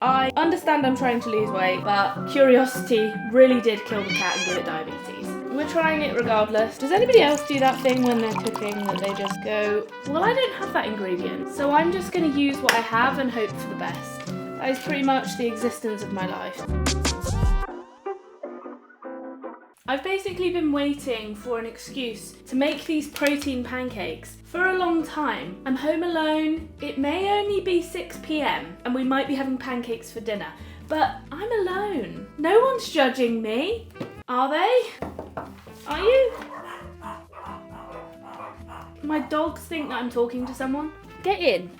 I understand I'm trying to lose weight, but curiosity really did kill the cat and give it diabetes. We're trying it regardless. Does anybody else do that thing when they're cooking that they just go, well, I don't have that ingredient, so I'm just going to use what I have and hope for the best. That is pretty much the existence of my life. I've basically been waiting for an excuse to make these protein pancakes for a long time. I'm home alone, it may only be 6 p.m. and we might be having pancakes for dinner, but I'm alone. No one's judging me, are they? Are you? My dogs think that I'm talking to someone. Get in.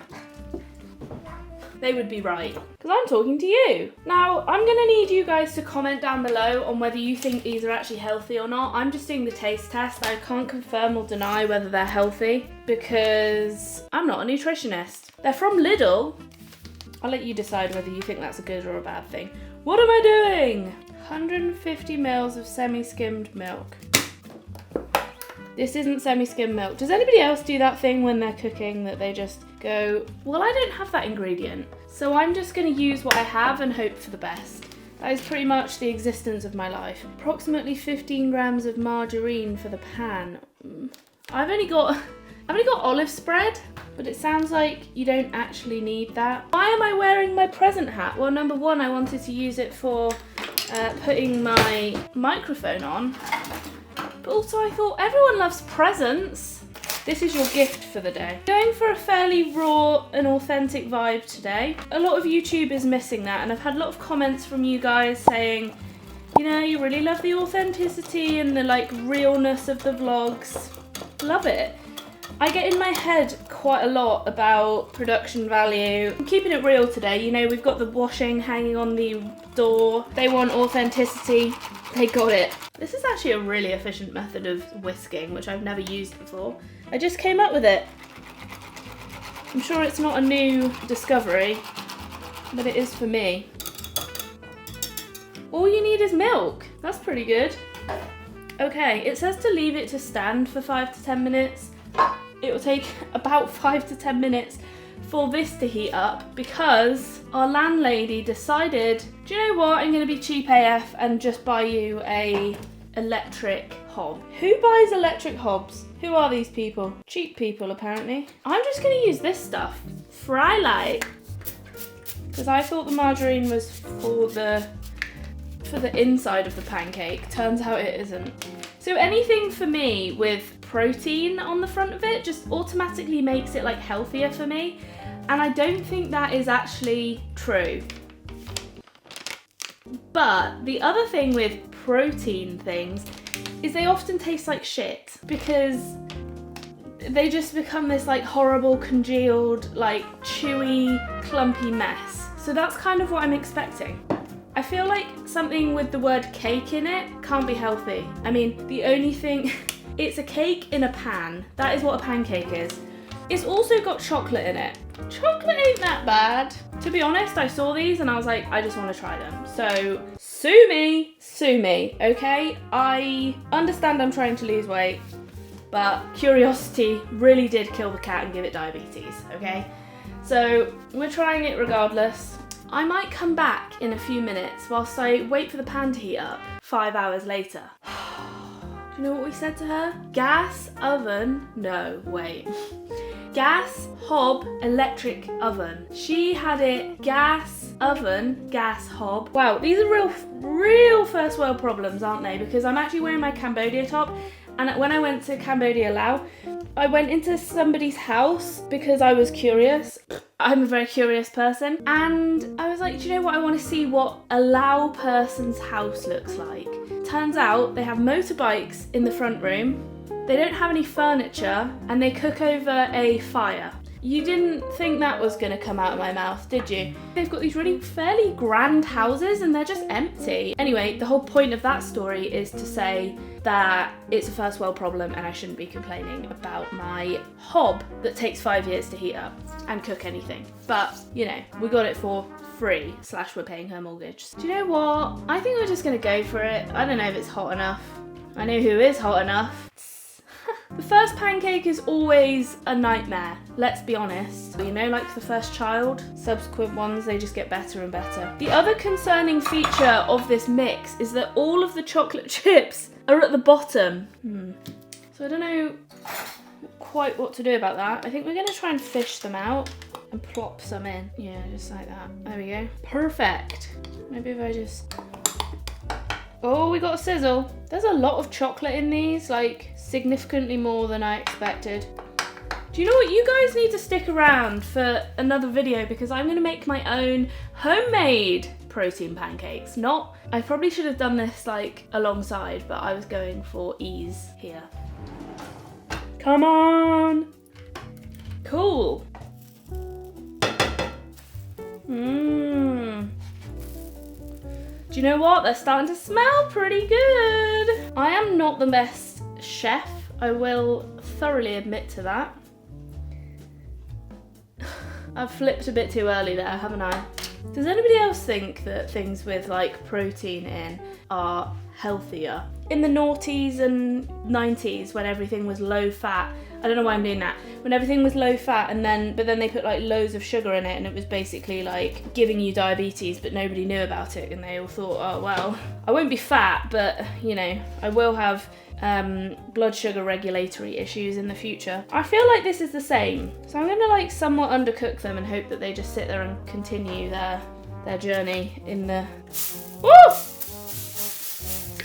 They would be right, because I'm talking to you. Now, I'm gonna need you guys to comment down below on whether you think these are actually healthy or not. I'm just doing the taste test. I can't confirm or deny whether they're healthy because I'm not a nutritionist. They're from Lidl. I'll let you decide whether you think that's a good or a bad thing. What am I doing? 150 mils of semi-skimmed milk. This isn't semi-skimmed milk. Does anybody else do that thing when they're cooking that they just go, well, I don't have that ingredient, so I'm just going to use what I have and hope for the best. That is pretty much the existence of my life. Approximately 15 grams of margarine for the pan. I've only got olive spread, but it sounds like you don't actually need that. Why am I wearing my present hat? Well, number one, I wanted to use it for putting my microphone on. But also I thought everyone loves presents. This is your gift for the day. Going for a fairly raw and authentic vibe today. A lot of YouTube is missing that, and I've had a lot of comments from you guys saying, you know, you really love the authenticity and the like realness of the vlogs. Love it. I get in my head quite a lot about production value. I'm keeping it real today. You know, we've got the washing hanging on the door. They want authenticity. They got it. This is actually a really efficient method of whisking, which I've never used before. I just came up with it. I'm sure it's not a new discovery, but it is for me. All you need is milk. That's pretty good. Okay, it says to leave it to stand for 5 to 10 minutes. It will take about 5 to 10 minutes for this to heat up because our landlady decided, do you know what, I'm going to be cheap AF and just buy you a electric hob. Who buys electric hobs? Who are these people? Cheap people, apparently. I'm just going to use this stuff. Frylight. Because I thought the margarine was for the inside of the pancake. Turns out it isn't. So anything for me with protein on the front of it just automatically makes it like healthier for me. And I don't think that is actually true. But the other thing with protein things is they often taste like shit because they just become this like horrible congealed, like chewy, clumpy mess. So that's kind of what I'm expecting. I feel like something with the word cake in it can't be healthy. I mean, the only thing, it's a cake in a pan. That is what a pancake is. It's also got chocolate in it. Chocolate ain't that bad. To be honest, I saw these and I was like, I just want to try them. So, sue me, okay? I understand I'm trying to lose weight, but curiosity really did kill the cat and give it diabetes, okay? So, we're trying it regardless. I might come back in a few minutes whilst I wait for the pan to heat up 5 hours later. Do you know what we said to her? Gas, oven, no, wait. Gas, hob, electric oven. She had it gas, oven, gas, hob. Wow, these are real first world problems, aren't they? Because I'm actually wearing my Cambodia top, and when I went to Cambodia, Laos, I went into somebody's house because I was curious. I'm a very curious person. And I was like, do you know what? I want to see what a Lao person's house looks like. Turns out they have motorbikes in the front room. They don't have any furniture and they cook over a fire. You didn't think that was going to come out of my mouth, did you? They've got these really fairly grand houses and they're just empty. Anyway, the whole point of that story is to say that it's a first world problem and I shouldn't be complaining about my hob that takes 5 years to heat up and cook anything. But, you know, we got it for free, / we're paying her mortgage. Do you know what? I think we're just going to go for it. I don't know if it's hot enough. I know who is hot enough. The first pancake is always a nightmare, let's be honest. You know, like the first child, subsequent ones, they just get better and better. The other concerning feature of this mix is that all of the chocolate chips are at the bottom. So I don't know quite what to do about that. I think we're gonna try and fish them out and plop some in. Yeah, just like that. There we go. Perfect. Maybe if I just... Oh, we got a sizzle. There's a lot of chocolate in these, like significantly more than I expected. Do you know what? You guys need to stick around for another video because I'm gonna make my own homemade protein pancakes. I probably should have done this like alongside, but I was going for ease here. Come on. Cool. Do you know what? They're starting to smell pretty good. I am not the best chef. I will thoroughly admit to that. I've flipped a bit too early there, haven't I? Does anybody else think that things with like protein in are healthier? In the noughties and 90s when everything was low fat, I don't know why I'm doing that. When everything was low fat but then they put like loads of sugar in it and it was basically like giving you diabetes, but nobody knew about it and they all thought, oh well, I won't be fat, but you know, I will have blood sugar regulatory issues in the future. I feel like this is the same. So I'm gonna like somewhat undercook them and hope that they just sit there and continue their journey in the... Woo!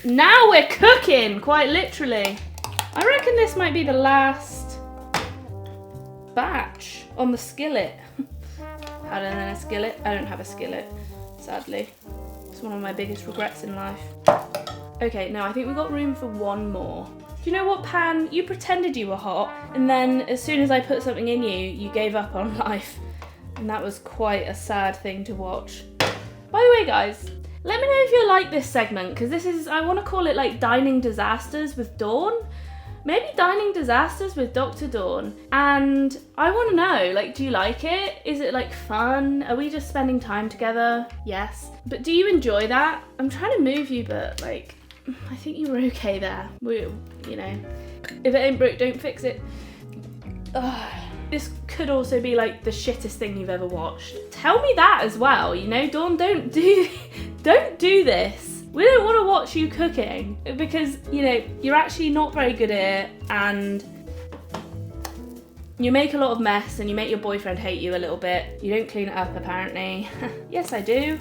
Now we're cooking, quite literally. I reckon this might be the last batch on the skillet. Had it in a skillet? I don't have a skillet, sadly. It's one of my biggest regrets in life. Okay, now I think we've got room for one more. Do you know what, Pan? You pretended you were hot, and then as soon as I put something in you, you gave up on life. And that was quite a sad thing to watch. By the way, guys, let me know if you like this segment, because this is, I want to call it like Dining Disasters with Dawn. Maybe Dining Disasters with Dr. Dawn. And I want to know, like, do you like it? Is it like fun? Are we just spending time together? Yes. But do you enjoy that? I'm trying to move you, but like, I think you were okay there. You know, if it ain't broke, don't fix it. Ugh. This could also be like the shittest thing you've ever watched. Tell me that as well, you know, Dawn, don't do this. We don't want to watch you cooking because, you know, you're actually not very good at it and you make a lot of mess and you make your boyfriend hate you a little bit. You don't clean it up, apparently. Yes, I do.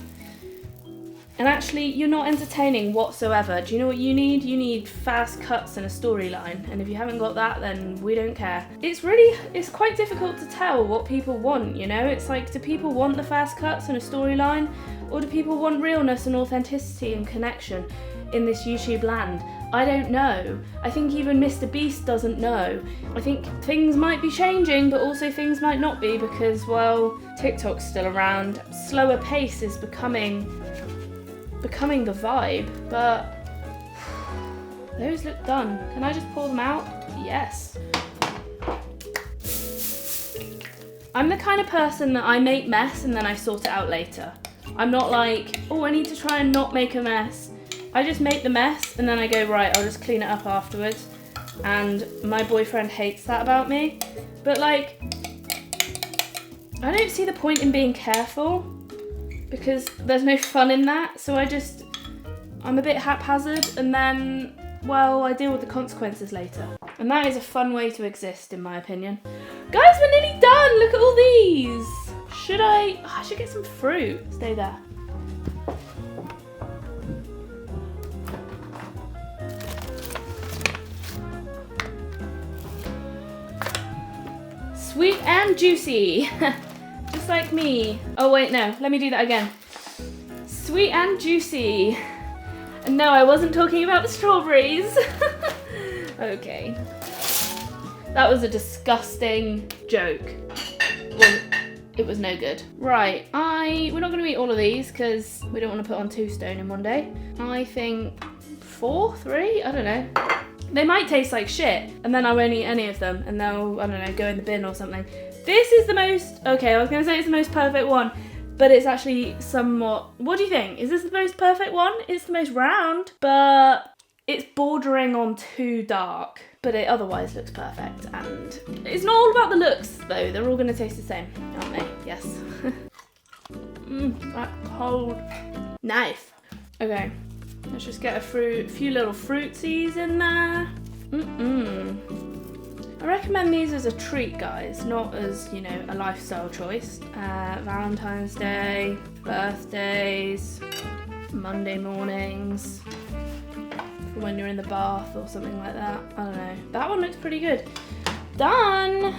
And actually, you're not entertaining whatsoever. Do you know what you need? You need fast cuts and a storyline. And if you haven't got that, then we don't care. It's quite difficult to tell what people want, you know? It's like, do people want the fast cuts and a storyline? Or do people want realness and authenticity and connection in this YouTube land? I don't know. I think even Mr. Beast doesn't know. I think things might be changing, but also things might not be because, well, TikTok's still around. Slower pace is becoming the vibe, but those look done. Can I just pour them out? Yes. I'm the kind of person that I make mess and then I sort it out later. I'm not like, oh, I need to try and not make a mess. I just make the mess and then I go, right, I'll just clean it up afterwards. And my boyfriend hates that about me. But like, I don't see the point in being careful because there's no fun in that. So I'm a bit haphazard and then, well, I deal with the consequences later. And that is a fun way to exist, in my opinion. Guys, we're nearly done. Look at all these. I should get some fruit. Stay there. Sweet and juicy. Just like me. Oh wait, no, let me do that again. Sweet and juicy. And no, I wasn't talking about the strawberries. Okay. That was a disgusting joke. Well, it was no good. Right, we're not gonna eat all of these because we don't want to put on 2 stone in one day. I think 4, 3, I don't know. They might taste like shit and then I won't eat any of them and they'll, I don't know, go in the bin or something. This is the most, okay, I was gonna say it's the most perfect one, but it's actually somewhat, what do you think? Is this the most perfect one? It's the most round, but it's bordering on too dark. but it otherwise looks perfect. And it's not all about the looks though, they're all gonna taste the same, aren't they? Yes. That's cold. Nice. Okay, let's just get a few little fruitsies in there. I recommend these as a treat, guys, not as, you know, a lifestyle choice. Valentine's Day, birthdays, Monday mornings, for when you're in the bath or something like that. I don't know. That one looks pretty good. Done.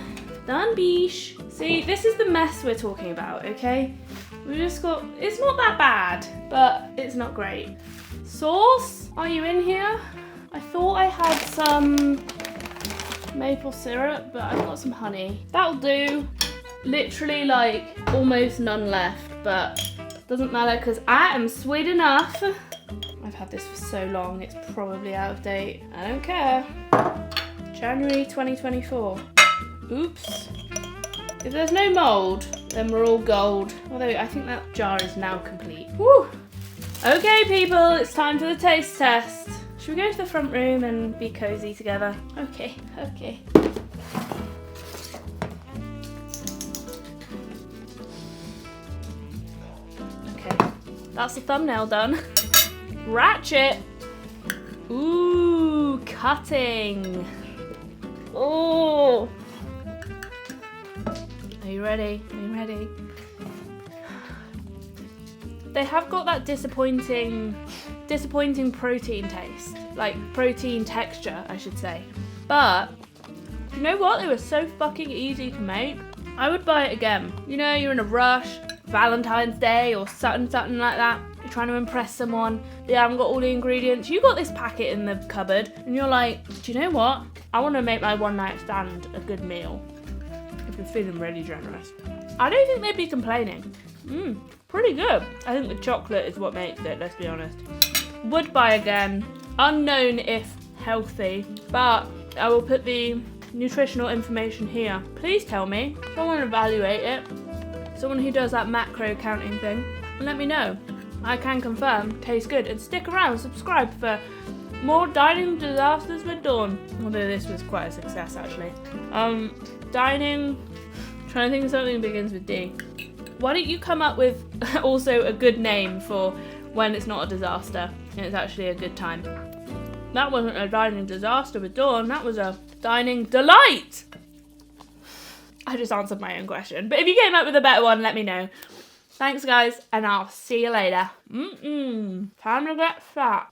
Done, biche. See, this is the mess we're talking about, okay? We just got, it's not that bad, but it's not great. Sauce, are you in here? I thought I had some maple syrup, but I've got some honey. That'll do. Literally like almost none left, but doesn't matter because I am sweet enough. I've had this for so long, it's probably out of date. I don't care. January 2024. Oops. If there's no mold, then we're all gold. Although I think that jar is now complete. Woo! Okay, people, it's time for the taste test. Should we go to the front room and be cozy together? Okay, okay. Okay, that's the thumbnail done. Ratchet. Ooh, cutting. Oh. Are you ready? Are you ready? They have got that disappointing protein taste, like protein texture, I should say. But you know what? They were so fucking easy to make. I would buy it again. You know, you're in a rush, Valentine's Day or something like that. You're trying to impress someone. They haven't got all the ingredients. You got this packet in the cupboard and you're like, do you know what? I want to make my one night stand a good meal. If you're feeling really generous. I don't think they'd be complaining. Pretty good. I think the chocolate is what makes it, let's be honest. Would buy again. Unknown if healthy, but I will put the nutritional information here. Please tell me. Someone evaluate it. Someone who does that macro counting thing. And let me know. I can confirm. Tastes good. And stick around. Subscribe for more dining disasters with Dawn. Although this was quite a success actually. Dining. Trying to think of something that begins with D. Why don't you come up with also a good name for when it's not a disaster and it's actually a good time. That wasn't a dining disaster with Dawn, that was a dining delight! I just answered my own question, but if you came up with a better one, let me know. Thanks guys, and I'll see you later. Time to get fat.